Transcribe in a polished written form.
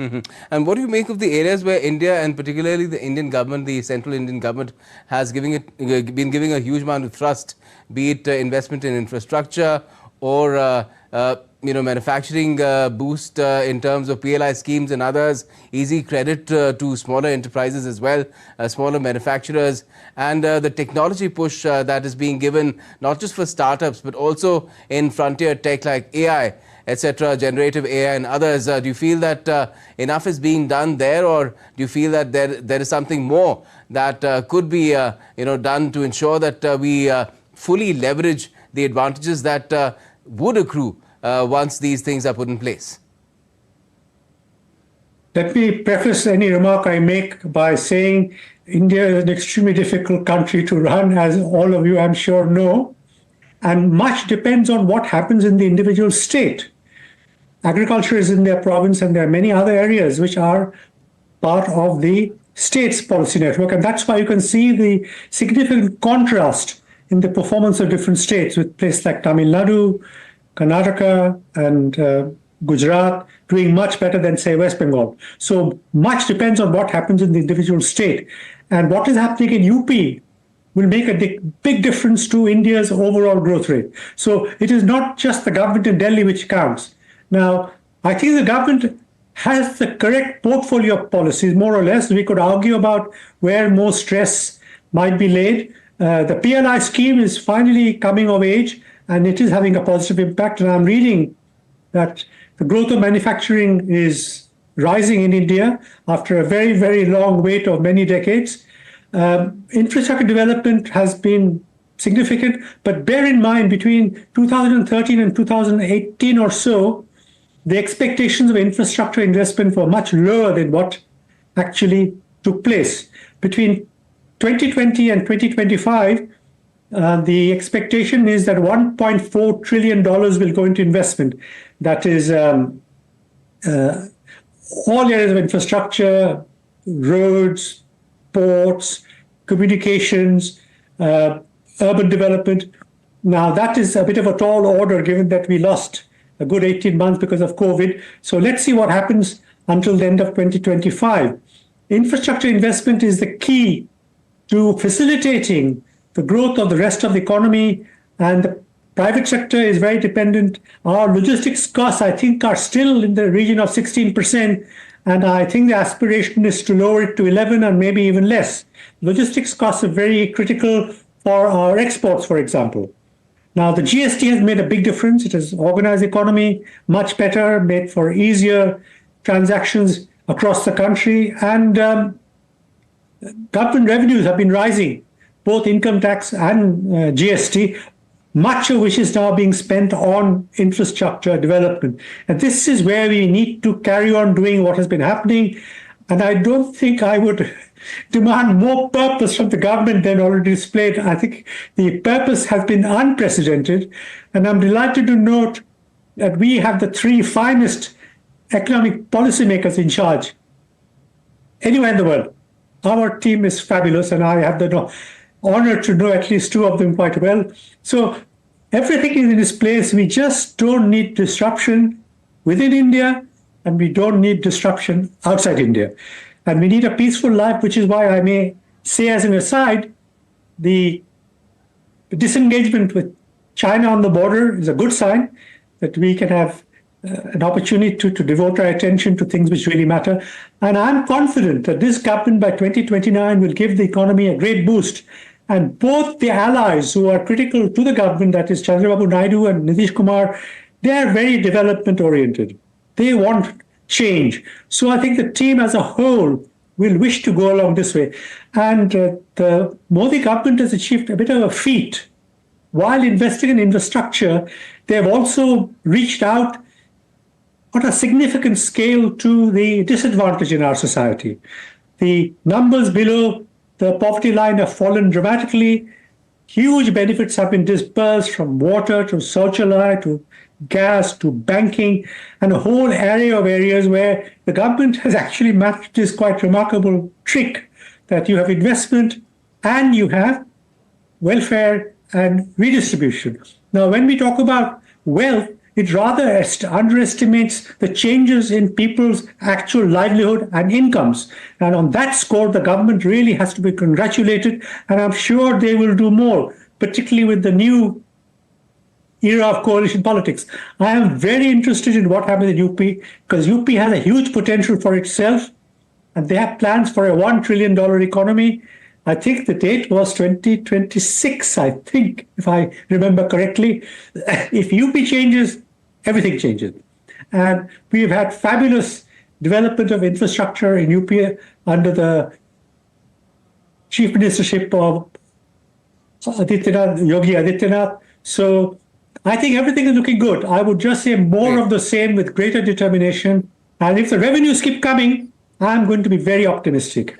And what do you make of the areas where India, and particularly the Indian government, the central Indian government, has been giving a huge amount of thrust, be it investment in infrastructure or manufacturing boost in terms of PLI schemes and others, easy credit to smaller enterprises as well, smaller manufacturers, and the technology push that is being given not just for startups but also in frontier tech like AI, etc., generative AI and others. Do you feel that enough is being done there, or do you feel that there is something more that could be done to ensure that we fully leverage the advantages that would accrue once these things are put in place? Let me preface any remark I make by saying India is an extremely difficult country to run, as all of you, I'm sure, know, and much depends on what happens in the individual state. Agriculture is in their province, and there are many other areas which are part of the state's policy network, and that's why you can see the significant contrast in the performance of different states, with places like Tamil Nadu, Karnataka, and Gujarat doing much better than, say, West Bengal. So much depends on what happens in the individual state. And what is happening in UP will make a big difference to India's overall growth rate. So it is not just the government in Delhi which counts. Now, I think the government has the correct portfolio of policies, more or less. We could argue about where more stress might be laid. The PLI scheme is finally coming of age, and it is having a positive impact. And I'm reading that the growth of manufacturing is rising in India after a very, very long wait of many decades. Infrastructure development has been significant, but bear in mind, between 2013 and 2018 or so, the expectations of infrastructure investment were much lower than what actually took place. Between 2020 and 2025, the expectation is that $1.4 trillion will go into investment. That is all areas of infrastructure, roads, ports, communications, urban development. Now, that is a bit of a tall order, given that we lost a good 18 months because of COVID. So let's see what happens until the end of 2025. Infrastructure investment is the key to facilitating the growth of the rest of the economy, and the private sector is very dependent. Our logistics costs, I think, are still in the region of 16%, and I think the aspiration is to lower it to 11 and maybe even less. Logistics costs are very critical for our exports, for example. Now, the GST has made a big difference. It has organized the economy much better, made for easier transactions across the country, and government revenues have been rising, both income tax and GST, much of which is now being spent on infrastructure development. And this is where we need to carry on doing what has been happening. And I don't think I would demand more purpose from the government than already displayed. I think the purpose has been unprecedented. And I'm delighted to note that we have the three finest economic policymakers in charge anywhere in the world. Our team is fabulous, and I have the honor to know at least two of them quite well. So everything is in its place. We just don't need disruption within India, and we don't need disruption outside India. And we need a peaceful life, which is why I may say, as an aside, the disengagement with China on the border is a good sign that we can have an opportunity to devote our attention to things which really matter. And I'm confident that this government by 2029 will give the economy a great boost. And both the allies who are critical to the government, that is Chandrababu Naidu and Nitish Kumar, they are very development oriented. They want change. So I think the team as a whole will wish to go along this way. And the Modi government has achieved a bit of a feat. While investing in infrastructure, they have also reached out on a significant scale to the disadvantaged in our society. The numbers below the poverty line have fallen dramatically. Huge benefits have been dispersed, from water to Sauchalaya to gas to banking, and a whole area of areas where the government has actually managed this quite remarkable trick that you have investment and you have welfare and redistribution. Now, when we talk about wealth, It rather underestimates the changes in people's actual livelihood and incomes. And on that score, the government really has to be congratulated. And I'm sure they will do more, particularly with the new era of coalition politics. I am very interested in what happens in UP because UP has a huge potential for itself. And they have plans for a $1 trillion economy. I think the date was 2026, I think, if I remember correctly. If UP changes, everything changes. And we've had fabulous development of infrastructure in UP under the chief ministership of Yogi Adityanath. So I think everything is looking good. I would just say more of the same with greater determination. And if the revenues keep coming, I'm going to be very optimistic.